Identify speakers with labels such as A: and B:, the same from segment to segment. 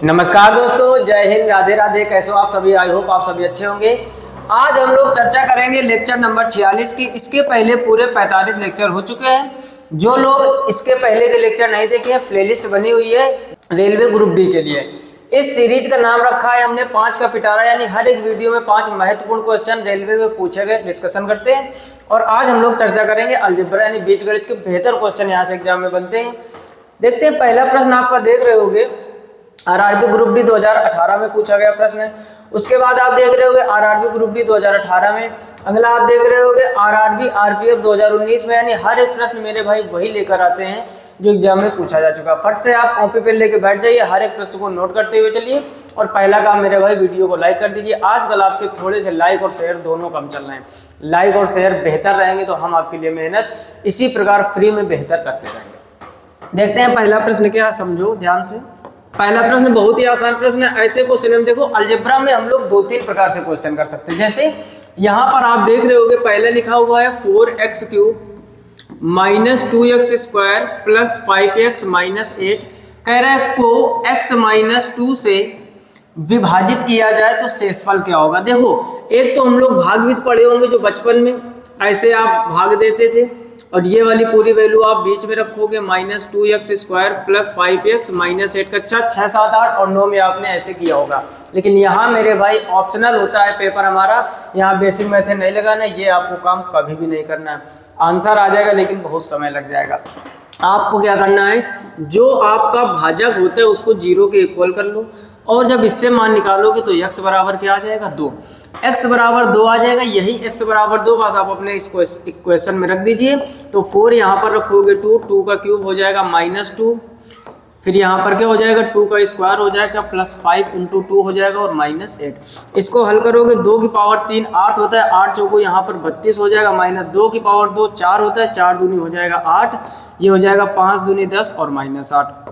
A: नमस्कार दोस्तों, जय हिंद, राधे राधे। कैसे हो आप सभी? आई होप आप सभी अच्छे होंगे। आज हम लोग चर्चा करेंगे लेक्चर नंबर 46 की। इसके पहले पूरे 45 लेक्चर हो चुके हैं। जो लोग इसके पहले के लेक्चर नहीं देखे हैं, प्लेलिस्ट बनी हुई है रेलवे ग्रुप डी के लिए। इस सीरीज का नाम रखा है हमने 5 का पिटारा, यानी हर एक वीडियो में 5 महत्वपूर्ण क्वेश्चन रेलवे में पूछे गए डिस्कशन करते हैं। और आज हम लोग चर्चा करेंगे अलजेब्रा यानी बीजगणित के बेहतर क्वेश्चन यहाँ से एग्जाम में बनते हैं। देखते हैं, पहला प्रश्न आपका देख रहे होंगे आरआरबी ग्रुप डी 2018 में पूछा गया प्रश्न है। उसके बाद आप देख रहे होंगे आरआरबी ग्रुप डी 2018 में। अगला आप देख रहे होंगे आरआरबी आरपीएफ 2019 में। यानी हर एक प्रश्न मेरे भाई वही लेकर आते हैं जो एग्जाम में पूछा जा चुका। फट से आप कॉपी पेन लेके बैठ जाइए, हर एक प्रश्न को नोट करते हुए चलिए। और पहला काम मेरे भाई, वीडियो को लाइक कर दीजिए। आजकल आपके थोड़े से लाइक और शेयर दोनों कम चल रहे हैं। लाइक और शेयर बेहतर रहेंगे तो हम आपके लिए मेहनत इसी प्रकार फ्री में बेहतर करते रहेंगे। देखते हैं पहला प्रश्न क्या, समझो ध्यान से। पहला प्रश्न बहुत ही आसान प्रश्न है। ऐसे क्वेश्चन हम देखो अलजेब्रा में हम लोग 2-3 प्रकार से क्वेश्चन कर सकते हैं। जैसे यहाँ पर आप देख रहे होगे पहले लिखा हुआ है 4x³ minus 2x² plus 5x minus 8। कह रहा है को x माइनस 2 से विभाजित किया जाए तो शेषफल क्या होगा। देखो, एक तो हम लोग भागवित पढ़े होंगे जो बचपन में ऐसे आप भाग देते थे, और ये वाली पूरी वैल्यू आप बीच में रखोगे minus 2x² plus 5x minus 8 का 6, 7, 8 और 9 में आपने ऐसे किया होगा। लेकिन यहाँ मेरे भाई ऑप्शनल होता है पेपर हमारा, यहाँ बेसिक मेथड नहीं लगाना है। ये आपको काम कभी भी नहीं करना है। आंसर आ जाएगा लेकिन बहुत समय लग जाएगा। आपको क्या करना है, जो आपका भाजक होता है उसको 0 के इक्वल कर लो, और जब इससे मान निकालोगे तो x बराबर क्या आ जाएगा 2। x बराबर 2 आ जाएगा। यही x बराबर 2 बस आप अपने इस इक्वेशन में रख दीजिए। तो 4 यहाँ पर रखोगे 2 का क्यूब हो जाएगा -2। फिर यहाँ पर क्या हो जाएगा 2 का स्क्वायर हो जाएगा प्लस 5 × 2 हो जाएगा और -8। इसको हल करोगे 2 की पावर 3 8 होता है, 8 चौको यहाँ पर 32 हो जाएगा, -2 की पावर 2 4 होता है, 4 दूनी हो जाएगा 8, ये हो जाएगा 5 दूनी 10 और -8।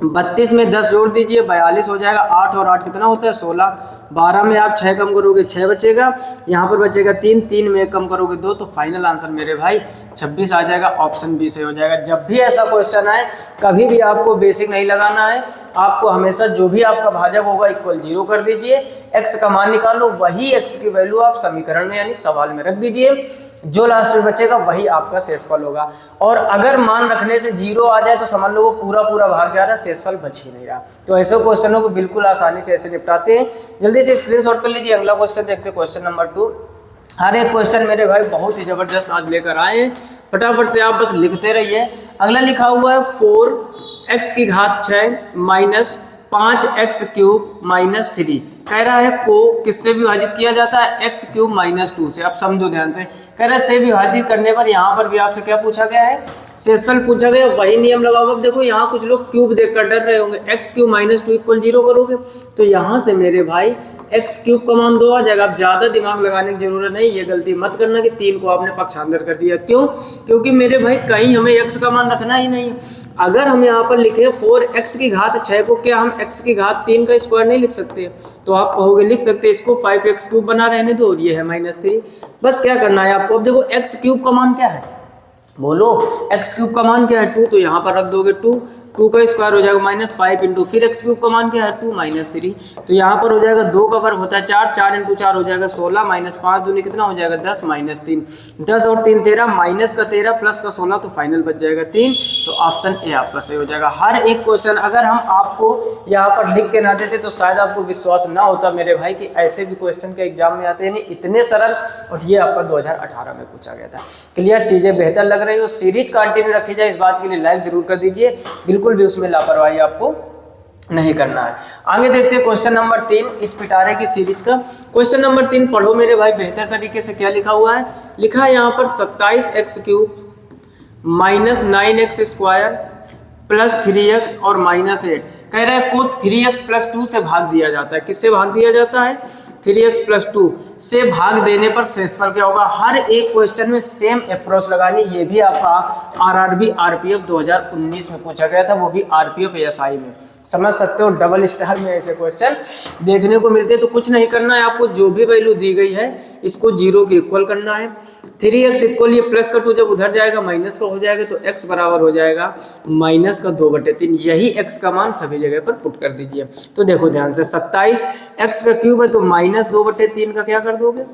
A: 32 में 10 जोड़ दीजिए 42 हो जाएगा। 8 और 8 कितना होता है 16। 12 में आप 6 कम करोगे 6 बचेगा, यहाँ पर बचेगा 3 में 1 कम करोगे 2। तो फाइनल आंसर मेरे भाई 26 आ जाएगा। ऑप्शन बी से हो जाएगा। जब भी ऐसा क्वेश्चन आए कभी भी आपको बेसिक नहीं लगाना है। आपको हमेशा जो भी आपका भाजक होगा इक्वल 0 कर दीजिए, x का मान निकालो, वही x की वैल्यू आप समीकरण में यानी सवाल में रख दीजिए। जो लास्ट में बचेगा वही आपका शेषफल होगा। और अगर मान रखने से 0 आ जाए तो समझ लो वो पूरा भाग जा रहा है, शेषफल बच ही नहीं रहा। तो ऐसे क्वेश्चनों को बिल्कुल आसानी से ऐसे निपटाते हैं। जल्दी से स्क्रीनशॉट कर लीजिए। अगला क्वेश्चन देखते हैं, क्वेश्चन नंबर 2। हर एक क्वेश्चन मेरे भाई बहुत ही जबरदस्त आज लेकर आए हैं। फटाफट से आप बस लिखते रहिए। अगला लिखा हुआ है 4x⁻6 माइनस 5x³ माइनस 3। कह रहा है को किससे विभाजित किया जाता है, x³ - 2 से। अब समझो ध्यान से, कह रहा है से विभाजित करने पर यहाँ पर भी आपसे क्या पूछा गया है, शेषफल पूछा गया। वही नियम लगाओगे। अब देखो यहाँ कुछ लोग क्यूब देखकर डर रहे होंगे। x³ - 2 इक्वल 0 करोगे तो यहाँ से मेरे भाई x³ का मान 2 आ जाएगा। अब ज़्यादा दिमाग लगाने की जरूरत नहीं। ये गलती मत करना कि 3 को आपने पक्षांतर कर दिया। क्यों? क्योंकि मेरे भाई कहीं हमें x का मान रखना ही नहीं है। अगर हम यहाँ पर लिखे 4x⁻6 को, क्या हम x⁻3 का स्क्वायर नहीं लिख सकते? तो आप कहोगे लिख सकते, इसको 5x³ बना रहने दो, और ये है -3। बस क्या करना है आपको। अब देखो x³ का मान क्या है, बोलो x³ का मान क्या है 2। तो यहाँ पर रख दोगे 2 का स्क्वायर हो जाएगा -5 × फिर x³ का मान क्या है 2 -3। तो यहाँ पर हो जाएगा 2 का वर्ग होता है 4, 4 × 4 हो जाएगा 16, -5 दूनी कितना हो जाएगा 10 -3। 10 और 3 13, माइनस का 13 प्लस का 16, तो फाइनल बच जाएगा 3। तो ऑप्शन ए आपका सही हो जाएगा। हर एक क्वेश्चन अगर हम आपको यहाँ पर लिख के ना देते तो शायद आपको विश्वास ना होता मेरे भाई कि ऐसे भी क्वेश्चन के एग्जाम में आते हैं। नहीं इतने सरल, और ये आपका 2018 में पूछा गया था। क्लियर, चीज़ें बेहतर लग रही हो, सीरीज कंटिन्यू रखी जाए, इस बात के लिए लाइक जरूर कर दीजिए। बिल्कुल भी उसमें लापरवाही आपको नहीं करना है। आगे देखते हैं क्वेश्चन नंबर 3 इस पिटारे की सीरीज का। क्वेश्चन नंबर 3 पढ़ो मेरे भाई बेहतर तरीके से। क्या लिखा हुआ है, लिखा है यहाँ पर 27x³ minus 9x² plus 3x और -8। कह रहा है को 3x + 2 से भाग दिया जाता है। किससे भाग दिया जाता है, 3x + 2। से भाग देने पर शेषफल क्या होगा। हर एक क्वेश्चन में सेम अप्रोच लगानी। ये भी आपका आरआरबी आरपीएफ 2019 में पूछा गया था, वो भी आरपीएफ एएसआई में। समझ सकते हो, डबल स्टार में ऐसे क्वेश्चन देखने को मिलते हैं। तो कुछ नहीं करना है आपको, जो भी वैल्यू दी गई है इसको 0 के इक्वल करना है। 3x इक्वल, ये प्लस का 2 जब उधर जाएगा माइनस का हो जाएगा, तो x बराबर हो जाएगा माइनस का 2/3। यही x का मान सभी जगह पर पुट कर दीजिए। तो देखो ध्यान से, 27 x का क्यूब है तो माइनस 2/3 का क्या कर दोगे,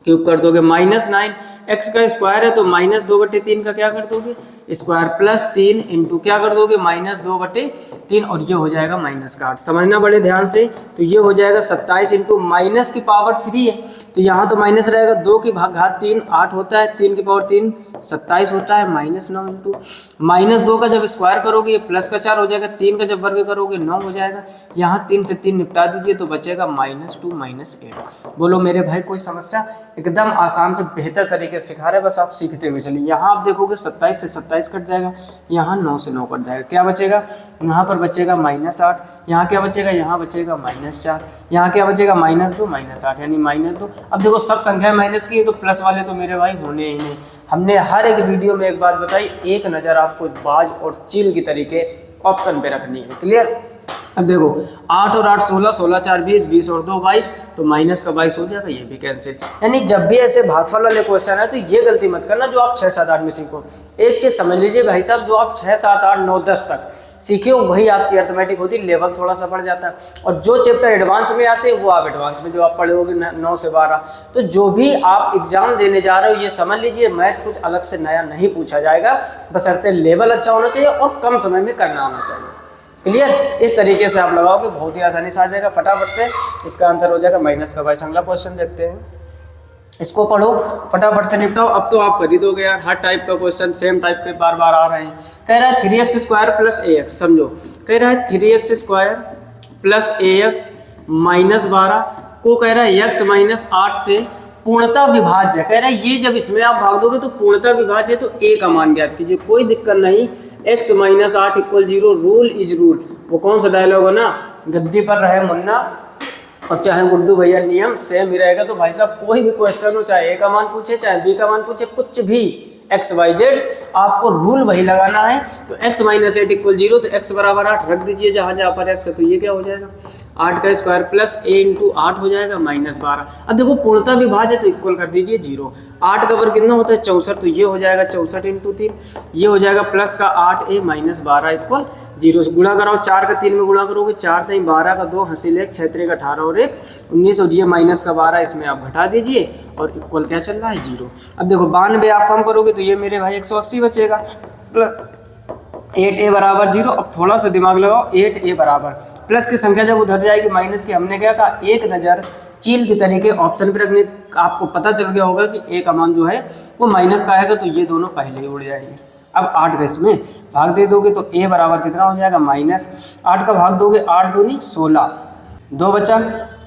A: क्यूब कर दोगे। -9 x का स्क्वायर है तो -2/3 का क्या कर दोगे, स्क्वायर, प्लस 3 इंटू क्या कर दोगे, -2/3, और ये हो जाएगा -8। समझना बड़े ध्यान से। तो ये हो जाएगा 27 इंटू माइनस की पावर 3 है, तो यहाँ तो माइनस रहेगा, 2 की घात 3 8 होता है, 3 की पावर 3 27 होता है, -9 इंटू -2 का जब स्क्वायर करोगे ये प्लस का 4 हो जाएगा, 3 का जब वर्ग करोगे 9 हो जाएगा। यहाँ 3 से 3 निपटा दीजिए तो बचेगा -2 -8। बोलो मेरे भाई कोई समस्या? एकदम आसान से बेहतर तरीके से सिखा रहे हैं, बस आप सीखते हुए चलिए। यहाँ आप देखोगे 27 से 27 कट जाएगा, यहाँ 9 से 9 कट जाएगा, क्या बचेगा, यहाँ पर बचेगा -8, यहाँ क्या बचेगा, यहाँ बचेगा -4, यहाँ क्या बचेगा -2 -8 यानी -2। अब देखो सब संख्या माइनस की है तो प्लस वाले तो मेरे भाई होने ही नहीं। हमने हर एक वीडियो में एक बात बताई, एक नज़र आपको बाज और चील की तरीके ऑप्शन पे रखनी है। क्लियर? अब देखो 8 और 8 16, 16 4 20, 20 और 2 22, तो माइनस का 22 हो जाएगा, ये भी कैंसिल। यानी जब भी ऐसे भागफल वाले क्वेश्चन है तो ये गलती मत करना जो आप 6 7 8 में सीखो। एक चीज़ समझ लीजिए भाई साहब, जो आप 6 7 8 9 10 तक सीखे हो वही आपकी अर्थमेटिक होती है, लेवल थोड़ा सा बढ़ जाता है। और जो चैप्टर एडवांस में आते हैं वो आप एडवांस में जो आप पढ़े होगे 9 से 12। तो जो भी आप एग्जाम देने जा रहे हो ये समझ लीजिए, मैथ कुछ अलग से नया नहीं पूछा जाएगा, बशर्ते लेवल अच्छा होना चाहिए और कम समय में करना आना चाहिए। क्लियर? इस तरीके से आप लगाओगे बहुत ही आसानी से आ जाएगा। फटाफट से इसका आंसर हो जाएगा माइनस का 22। अगला क्वेश्चन देखते हैं, इसको पढ़ो फटाफट से निपटाओ। अब तो आप कर ही दोगे यार, हर टाइप का क्वेश्चन सेम टाइप के बार बार आ रहे हैं। कह रहा है 3x² प्लस ax, समझो कह रहा है 3x² प्लस ax -12 को कह रहा है x -8 से पूर्णता विभाज्य। कह रहा है ये जब इसमें आप भाग दोगे तो पूर्णता विभाज्य, तो a का मान ज्ञात कीजिए। कोई दिक्कत नहीं, x -8 = 0, रूल इज रूल। वो कौन सा डायलॉग है ना, गद्दी पर रहे मुन्ना और चाहे गुड्डू भैया, नियम सेम ही रहेगा। तो भाई साहब कोई भी क्वेश्चन हो, चाहे a का मान पूछे चाहे b का मान पूछे, कुछ भी XYZ आपको रूल वही लगाना है। तो x -8 = 0, तो x बराबर 8 रख दीजिए जहाँ जहाँ पर x है। तो ये क्या हो जाएगा, 8 का स्क्वायर प्लस a इंटू 8 हो जाएगा -12। अब देखो पूर्णता विभाज्य तो इक्वल कर दीजिए 0। 8 का वर्ग कितना होता है 64, तो ये हो जाएगा 64 इंटू 3, ये हो जाएगा प्लस का 8a -12 = 0। गुणा कराओ, 4 का 3 में गुणा करोगे, 4 3 12 का 2 हंसिल 1 6 3 18 और 1 19, और ये माइनस का 12 इसमें आप घटा दीजिए और इक्वल क्या चल रहा है 0। अब देखो 92 आप कम करोगे तो ये मेरे भाई 180 बचेगा, प्लस 8a बराबर 0। अब थोड़ा सा दिमाग लगाओ, 8a बराबर प्लस की संख्या जब उधर जाएगी माइनस की, हमने क्या कहा, एक नज़र चील की तरीके ऑप्शन पे रखने। आपको पता चल गया होगा कि a का मान जो है वो माइनस का आएगा, तो ये दोनों पहले ही उड़ जाएंगे। अब 8 का इसमें भाग दे दोगे तो a बराबर कितना हो जाएगा, -8 का भाग दोगे 8 दूनी 16, 2 बचा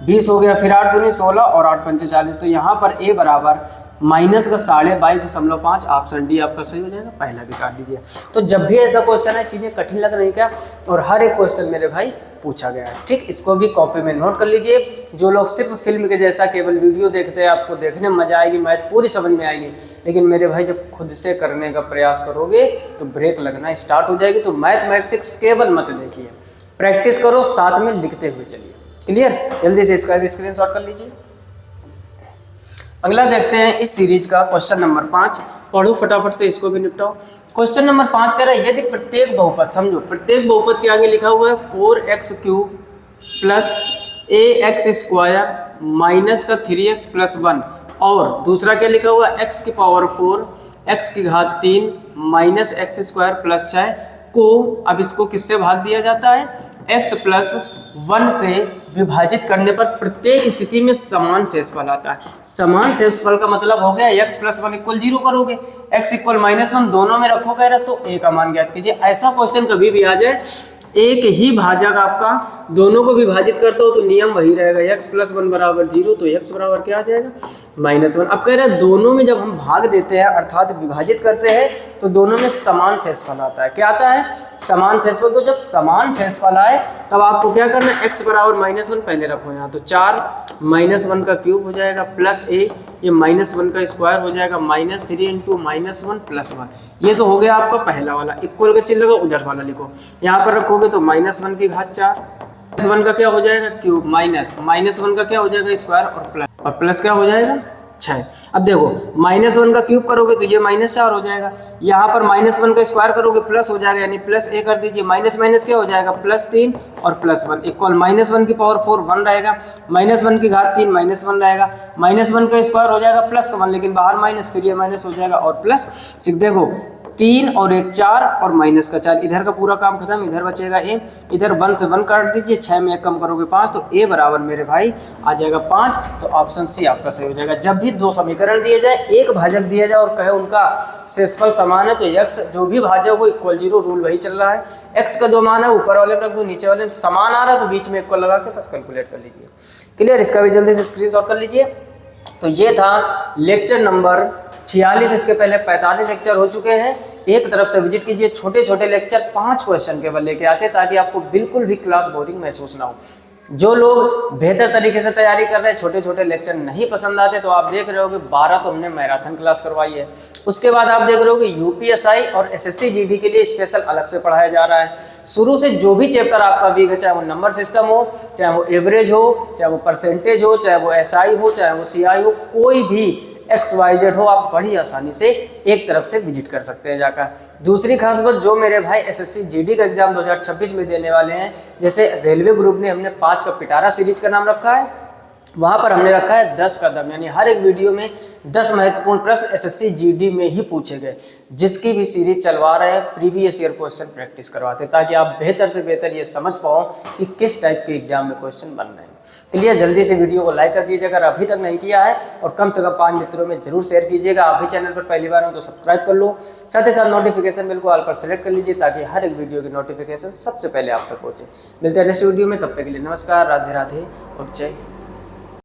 A: 20 हो गया, फिर 8 दूनी 16 और 8 पंचे 40। तो यहाँ पर a बराबर माइनस का 22.5, ऑप्शन डी आपका सही हो जाएगा। पहला भी काट दीजिए। तो जब भी ऐसा क्वेश्चन है चीज़ें कठिन लग रही क्या, और हर एक क्वेश्चन मेरे भाई पूछा गया है, ठीक। इसको भी कॉपी में नोट कर लीजिए। जो लोग सिर्फ फिल्म के जैसा केवल वीडियो देखते हैं, आपको देखने में मजा आएगी, मैथ पूरी समझ में आएगी, लेकिन मेरे भाई जब खुद से करने का प्रयास करोगे तो ब्रेक लगना स्टार्ट हो जाएगी। तो मैथमेटिक्स केवल मत देखिए, प्रैक्टिस करो, साथ में लिखते हुए चलिए। क्लियर? जल्दी से इसका भी स्क्रीनशॉट कर लीजिए। अगला देखते हैं इस सीरीज का क्वेश्चन नंबर 5। पढ़ो फटाफट से, इसको भी निपटाओ। क्वेश्चन नंबर 5 कह रहा है यदि प्रत्येक बहुपद, समझो प्रत्येक बहुपद के आगे लिखा हुआ है 4x³ प्लस ax² माइनस का 3x + 1, और दूसरा क्या लिखा हुआ है x⁴ x³ माइनस x² + 6 को, अब इसको किससे भाग दिया जाता है, x + 1 से विभाजित करने पर प्रत्येक स्थिति में समान शेषफल आता है। समान शेषफल का मतलब हो गया x + 1 = 0 करोगे, x = -1 दोनों में रखो कह रहा, तो a का मान ज्ञात कीजिए। ऐसा क्वेश्चन कभी भी आ जाए एक ही भाजक आपका दोनों को विभाजित करता हो तो नियम वही रहेगा, x + 1 = 0, तो x बराबर क्या आ जाएगा -1। अब कह रहे हैं दोनों में जब हम भाग देते हैं अर्थात विभाजित करते हैं तो दोनों में समान शेषफल आता है। क्या आता है? समान शेषफल। तो जब समान शेषफल आए तब आपको क्या करना है, x बराबर -1 पहले रखो यहाँ, तो 4 -1 का क्यूब हो जाएगा प्लस a, ये -1 का स्क्वायर हो जाएगा -3 × -1 + 1। ये तो हो गया आपका पहला वाला। इक्वल का चिन्ह लगा, उधर वाला लिखो, यहाँ पर रखोगे तो -1 की घात 4, -1 का क्या हो जाएगा क्यूब, -1 का क्या हो जाएगा स्क्वायर, और प्लस क्या हो जाएगा 6। अब देखो -1 का क्यूब करोगे तो ये -4 हो जाएगा, यहाँ पर -1 का स्क्वायर करोगे प्लस हो जाएगा, यानी +a कर दीजिए, माइनस माइनस क्या हो जाएगा +3 और +1 इक्वल -1 की पावर 4 1 रहेगा, -1 की घात 3 -1 रहेगा, -1 का स्क्वायर हो जाएगा +1, लेकिन बाहर माइनस, फिर ये माइनस हो जाएगा और +6। देखो 3 और 1 4 और -4, इधर का पूरा काम खत्म, इधर बचेगा a, इधर 1 से 1 काट दीजिए, 6 में 1 कम करोगे 5, तो a बराबर मेरे भाई आ जाएगा 5। तो ऑप्शन सी आपका सही हो जाएगा। जब भी दो समीकरण दिए जाए, एक भाजक दिया जाए और कहे उनका शेषफल समान है, तो x जो भी भाजक हो इक्वल 0, रूल वही चल रहा है। x का जो मान है ऊपर वाले में रख दो, नीचे वाले में समान आ रहा है तो बीच में इक्वल लगा के बस कैलकुलेट कर लीजिए। क्लियर? इसका भी जल्दी से स्क्रीनशॉट कर लीजिए। तो ये था लेक्चर नंबर 46। इसके पहले 45 लेक्चर हो चुके हैं। एक तरफ से विजिट कीजिए, छोटे छोटे लेक्चर 5 क्वेश्चन केवल लेके आते ताकि आपको बिल्कुल भी क्लास बोरिंग महसूस ना हो। जो लोग बेहतर तरीके से तैयारी कर रहे हैं, छोटे छोटे लेक्चर नहीं पसंद आते, तो आप देख रहे हो कि 12 तो हमने मैराथन क्लास करवाई है। उसके बाद आप देख रहे हो कि यूपीएसआई और एसएससी जीडी के लिए स्पेशल अलग से पढ़ाया जा रहा है। शुरू से जो भी चैप्टर आपका वीक है, चाहे वो नंबर सिस्टम हो, चाहे वो एवरेज हो, चाहे वो परसेंटेज हो, चाहे वो एसआई हो, चाहे वो सीआई हो, कोई भी XYZ हो, आप बड़ी आसानी से एक तरफ से विजिट कर सकते हैं जाकर। दूसरी खास बात, जो मेरे भाई एसएससी जीडी का एग्जाम 2026 में देने वाले हैं, जैसे रेलवे ग्रुप ने हमने 5 का पिटारा सीरीज का नाम रखा है, वहां पर हमने रखा है 10 कदम, यानी हर एक वीडियो में 10 महत्वपूर्ण प्रश्न एसएससी जीडी में ही पूछे गए, जिसकी भी सीरीज चलवा रहे हैं, प्रीवियस ईयर क्वेश्चन प्रैक्टिस करवाते, ताकि आप बेहतर से बेहतर ये समझ पाओ कि किस टाइप के एग्जाम में क्वेश्चन बन रहे हैं। क्लियर? जल्दी से वीडियो को लाइक कर दीजिएगा अगर अभी तक नहीं किया है, और कम से कम 5 मित्रों में जरूर शेयर कीजिएगा। आप भी चैनल पर पहली बार हो तो सब्सक्राइब कर लो, साथ ही साथ नोटिफिकेशन बिल को ऑल पर सेलेक्ट कर लीजिए ताकि हर एक वीडियो की नोटिफिकेशन सबसे पहले आप तक पहुंचे। मिलते हैं नेक्स्ट वीडियो में, तब तक के लिए नमस्कार, राधे राधे और जय हिंद।